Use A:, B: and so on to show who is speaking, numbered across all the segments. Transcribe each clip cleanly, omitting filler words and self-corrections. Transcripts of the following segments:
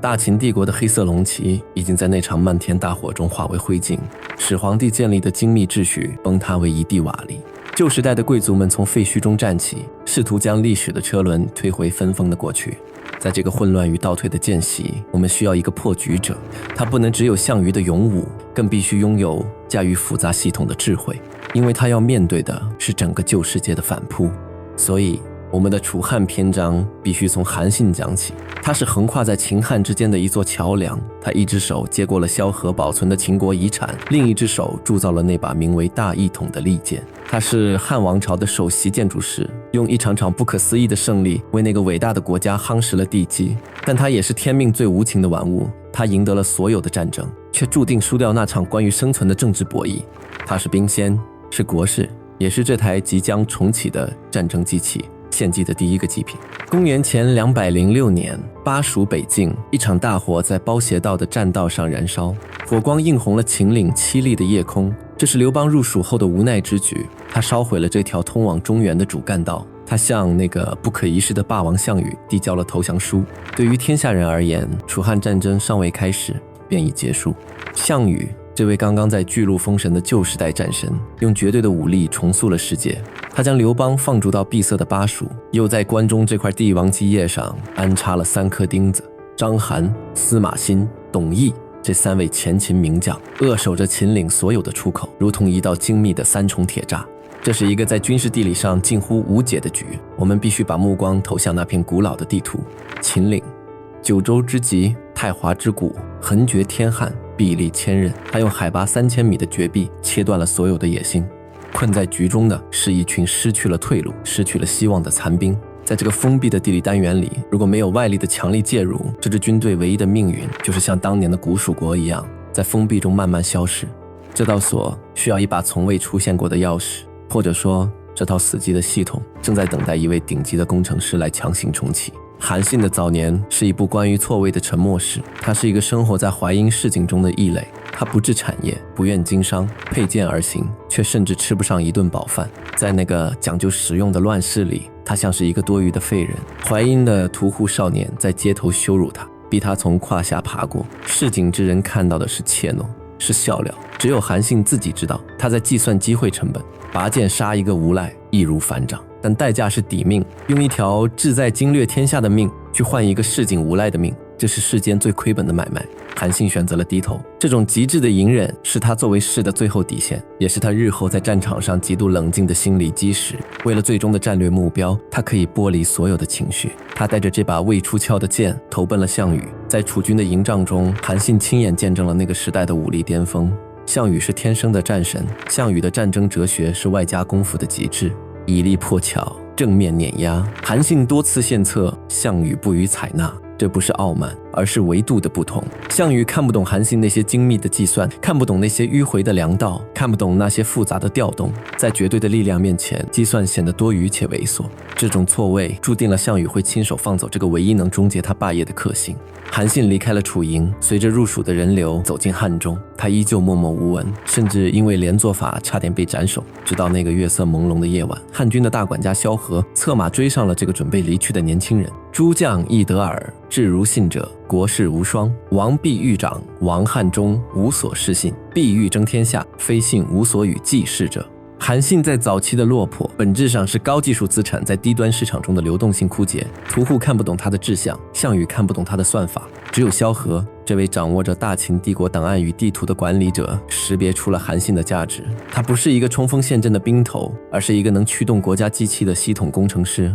A: 大秦帝国的黑色龙旗已经在那场漫天大火中化为灰烬，始皇帝建立的精密秩序崩塌为一地瓦砾。旧时代的贵族们从废墟中站起，试图将历史的车轮推回纷锋的过去。在这个混乱与倒退的间隙，我们需要一个破局者，他不能只有项羽的勇武，更必须拥有驾驭复杂系统的智慧，因为他要面对的是整个旧世界的反扑。所以我们的楚汉篇章必须从韩信讲起，他是横跨在秦汉之间的一座桥梁，他一只手接过了萧何保存的秦国遗产，另一只手铸造了那把名为大一统的利剑。他是汉王朝的首席建筑师，用一场场不可思议的胜利为那个伟大的国家夯实了地基，但他也是天命最无情的玩物，他赢得了所有的战争，却注定输掉那场关于生存的政治博弈。他是兵仙，是国士，也是这台即将重启的战争机器献祭的第一个祭品。公元前206年，巴蜀北境，一场大火在包斜道的栈道上燃烧，火光映红了秦岭凄厉的夜空。这是刘邦入蜀后的无奈之举，他烧毁了这条通往中原的主干道，他向那个不可一世的霸王项羽递交了投降书。对于天下人而言，楚汉战争尚未开始便已结束。项羽这位刚刚在巨鹿封神的旧时代战神，用绝对的武力重塑了世界。他将刘邦放逐到闭塞的巴蜀，又在关中这块帝王基业上安插了3颗钉子。章邯、司马欣、董翳这3位前秦名将扼守着秦岭所有的出口，如同一道精密的3重铁栅。这是一个在军事地理上近乎无解的局，我们必须把目光投向那片古老的地图。秦岭，九州之极，太华之谷，横绝天汉，壁立千仞。他用海拔3000米的绝壁切断了所有的野心。困在局中的是一群失去了退路、失去了希望的残兵。在这个封闭的地理单元里，如果没有外力的强力介入，这支军队唯一的命运就是像当年的古蜀国一样，在封闭中慢慢消失。这道锁需要一把从未出现过的钥匙，或者说这套死寂的系统正在等待一位顶级的工程师来强行重启。韩信的早年是一部关于错位的沉默史，他是一个生活在淮阴市井中的异类，他不治产业，不愿经商，佩剑而行，却甚至吃不上一顿饱饭。在那个讲究实用的乱世里，他像是一个多余的废人。淮阴的屠户少年在街头羞辱他，逼他从胯下爬过。市井之人看到的是怯懦，是笑料，只有韩信自己知道，他在计算机会成本，拔剑杀一个无赖易如反掌，但代价是抵命，用一条志在经略天下的命去换一个市井无赖的命，这是世间最亏本的买卖。韩信选择了低头，这种极致的隐忍是他作为士的最后底线，也是他日后在战场上极度冷静的心理基石。为了最终的战略目标，他可以剥离所有的情绪。他带着这把未出鞘的剑投奔了项羽。在楚军的营帐中，韩信亲眼见证了那个时代的武力巅峰。项羽是天生的战神，项羽的战争哲学是外加功夫的极致，以力破巧，正面碾压。韩信多次献策，项羽不予采纳，这不是傲慢，而是维度的不同。项羽看不懂韩信那些精密的计算，看不懂那些迂回的粮道，看不懂那些复杂的调动。在绝对的力量面前，计算显得多余且猥琐。这种错位注定了项羽会亲手放走这个唯一能终结他霸业的克星。韩信离开了楚营，随着入蜀的人流走进汉中，他依旧默默无闻，甚至因为连坐法差点被斩首。直到那个月色朦胧的夜晚，汉军的大管家萧何策马追上了这个准备离去的年轻人。诸将亦得耳，志如信者，国士无双。王必欲长，王汉中无所失信，必欲争天下，非信无所与济世者。韩信在早期的落魄，本质上是高技术资产在低端市场中的流动性枯竭。屠户看不懂他的志向，项羽看不懂他的算法，只有萧何这位掌握着大秦帝国档案与地图的管理者，识别出了韩信的价值。他不是一个冲锋陷阵的兵头，而是一个能驱动国家机器的系统工程师。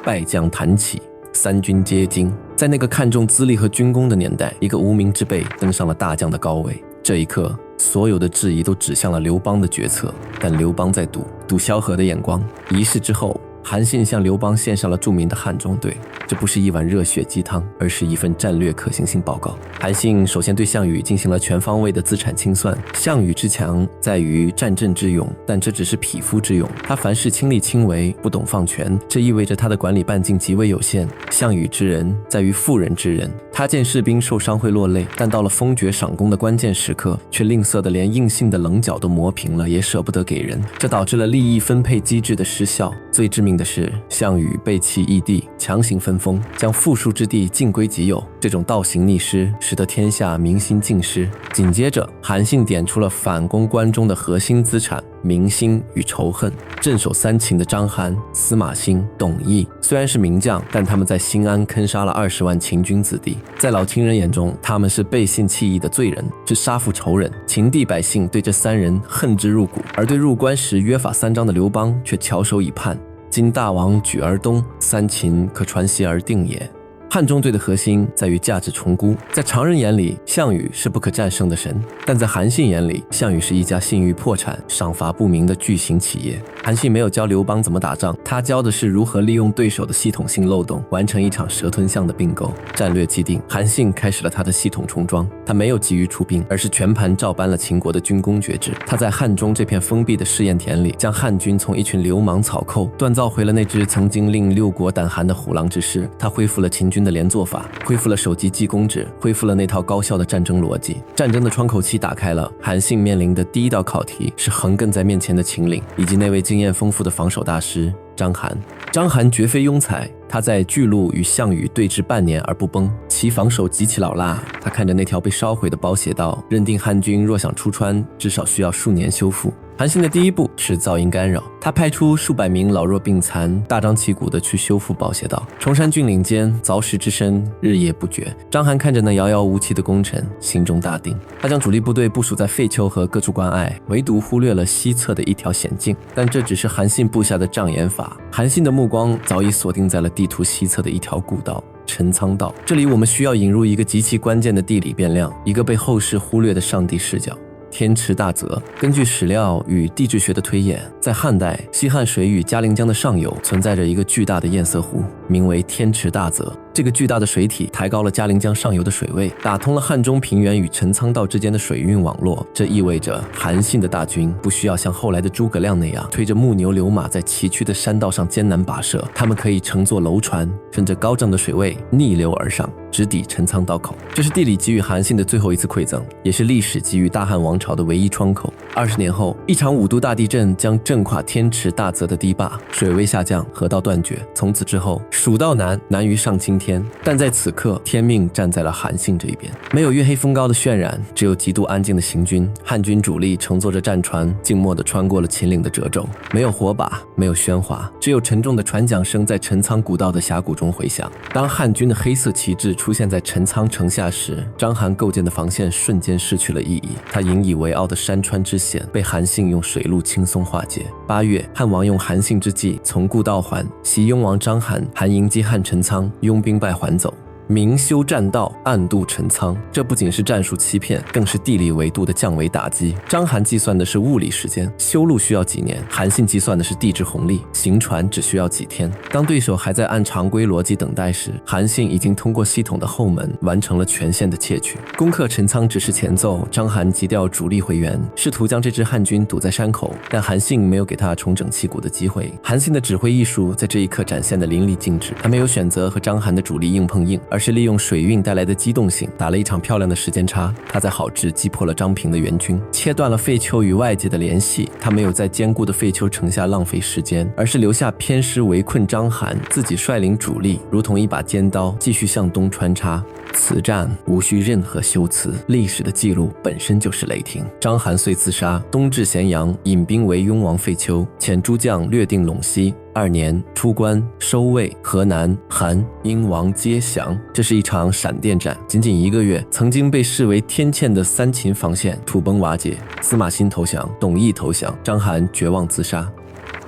A: 败将弹起，三军皆惊。在那个看重资历和军功的年代，一个无名之辈登上了大将的高位。这一刻，所有的质疑都指向了刘邦的决策，但刘邦在赌萧何的眼光。一事之后，韩信向刘邦献上了著名的汉中对，这不是一碗热血鸡汤，而是一份战略可行性报告。韩信首先对项羽进行了全方位的资产清算。项羽之强在于战阵之勇，但这只是匹夫之勇，他凡事亲力亲为，不懂放权，这意味着他的管理半径极为有限。项羽之人在于妇人之仁，他见士兵受伤会落泪，但到了封爵赏功的关键时刻，却吝啬的连硬性的棱角都磨平了，也舍不得给人，这导致了利益分配机制的失效。最致命的是，项羽背弃义帝，强行分分封，将富庶之地尽归己有。这种倒行逆施使得天下民心尽失。紧接着，韩信点出了反攻关中的核心资产民心与仇恨。镇守三秦的章邯、司马欣、董翳虽然是名将，但他们在新安坑杀了20万秦军子弟，在老秦人眼中，他们是背信弃义的罪人，是杀父仇人。秦地百姓对这三人恨之入骨，而对入关时约法三章的刘邦却翘首以盼。今大王举而东，三秦可传檄而定也。汉中队的核心在于价值重估，在常人眼里，项羽是不可战胜的神，但在韩信眼里，项羽是一家信誉破产、赏罚不明的巨型企业。韩信没有教刘邦怎么打仗，他教的是如何利用对手的系统性漏洞，完成一场蛇吞象的并购。战略既定，韩信开始了他的系统重装。他没有急于出兵，而是全盘照搬了秦国的军功爵制。他在汉中这片封闭的试验田里，将汉军从一群流氓草寇锻造回了那只曾经令六国胆寒的虎狼之师。他恢复了秦军的连坐法，恢复了首级记功制，恢复了那套高效的战争逻辑。战争的窗口期打开了，韩信面临的第一道考题是横亘在面前的秦岭，以及那位经验丰富的防守大师章邯。章邯绝非庸才，他在巨鹿与项羽对峙半年而不崩，其防守极其老辣。他看着那条被烧毁的包斜道，认定汉军若想出川，至少需要数年修复。韩信的第一步是噪音干扰，他派出数百名老弱病残，大张旗鼓地去修复包斜道。崇山峻岭间，凿石之声日夜不绝。章邯看着那遥遥无期的工程，心中大定。他将主力部队部署在废丘和各处关隘，唯独忽略了西侧的一条险境。但这只是韩信布下的障眼法，韩信的目光早已锁定在了地图西侧的一条古道。陈仓道，这里我们需要引入一个极其关键的地理变量，一个被后世忽略的上帝视角。天池大泽，根据史料与地质学的推演，在汉代西汉水与嘉陵江的上游存在着一个巨大的堰塞湖，名为天池大泽。这个巨大的水体抬高了嘉陵江上游的水位，打通了汉中平原与陈仓道之间的水运网络。这意味着韩信的大军不需要像后来的诸葛亮那样推着木牛流马在崎岖的山道上艰难跋涉，他们可以乘坐楼船，顺着高涨的水位逆流而上，直抵陈仓道口。这是地理给予韩信的最后一次馈赠，也是历史给予大汉王朝的唯一窗口。20年后，一场5都大地震将震垮天池大泽的堤坝，水位下降，河道断绝。从此之后，蜀道难，难于上青天。但在此刻，天命站在了韩信这一边。没有月黑风高的渲染，只有极度安静的行军。汉军主力乘坐着战船，静默地穿过了秦岭的褶皱。没有火把，没有喧哗，只有沉重的船桨声在陈仓古道的峡谷中回响。当汉军的黑色旗帜出现在陈仓城下时，章邯构建的防线瞬间失去了意义。他引以为傲的山川之险被韩信用水路轻松化解。8月，汉王用韩信之计从故道还，袭雍王章邯，韩迎击汉陈仓，拥兵败还走。明修栈道，暗度陈仓，这不仅是战术欺骗，更是地理维度的降维打击。章邯计算的是物理时间，修路需要几年；韩信计算的是地质红利，行船只需要几天。当对手还在按常规逻辑等待时，韩信已经通过系统的后门完成了全线的窃取。攻克陈仓只是前奏，章邯急调主力回援，试图将这支汉军堵在山口，但韩信没有给他重整旗鼓的机会。韩信的指挥艺术在这一刻展现的淋漓尽致，他没有选择和章邯的主力硬碰硬，而是利用水运带来的机动性，打了一场漂亮的时间差。他在好志击破了张平的援军，切断了废丘与外界的联系。他没有在坚固的废丘城下浪费时间，而是留下偏师围困章邯，自己率领主力，如同一把尖刀，继续向东穿插。此战无需任何修辞，历史的记录本身就是雷霆。章邯遂自杀，东至咸阳，引兵为雍王废丘，遣诸将略定陇西。2年，出关收魏，河南、韩、英王皆降。这是一场闪电战，仅仅1个月，曾经被视为天堑的三秦防线土崩瓦解，司马欣投降，董翳投降，章邯绝望自杀。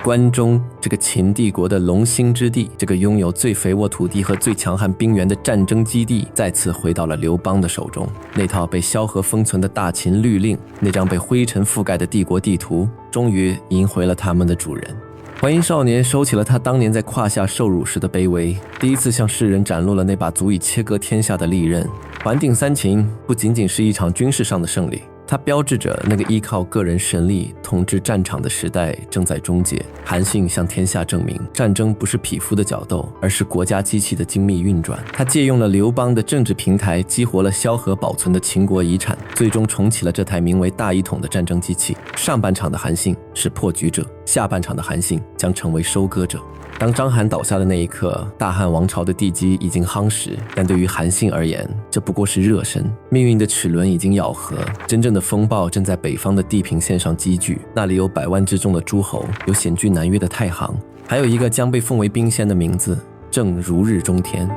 A: 关中这个秦帝国的龙兴之地，这个拥有最肥沃土地和最强悍兵源的战争基地，再次回到了刘邦的手中。那套被萧何封存的大秦律令，那张被灰尘覆盖的帝国地图，终于赢回了他们的主人。淮阴少年收起了他当年在胯下受辱时的卑微，第一次向世人展露了那把足以切割天下的利刃。还定三秦不仅仅是一场军事上的胜利，它标志着那个依靠个人神力统治战场的时代正在终结。韩信向天下证明，战争不是匹夫的角斗，而是国家机器的精密运转。他借用了刘邦的政治平台，激活了萧何保存的秦国遗产，最终重启了这台名为大一统的战争机器。上半场的韩信是破局者，下半场的韩信将成为收割者。当章邯倒下的那一刻，大汉王朝的地基已经夯实，但对于韩信而言，这不过是热身。命运的齿轮已经咬合，真正的风暴正在北方的地平线上积聚，那里有100万之众的诸侯，有险峻难越的太行，还有一个将被奉为兵仙的名字，正如日中天。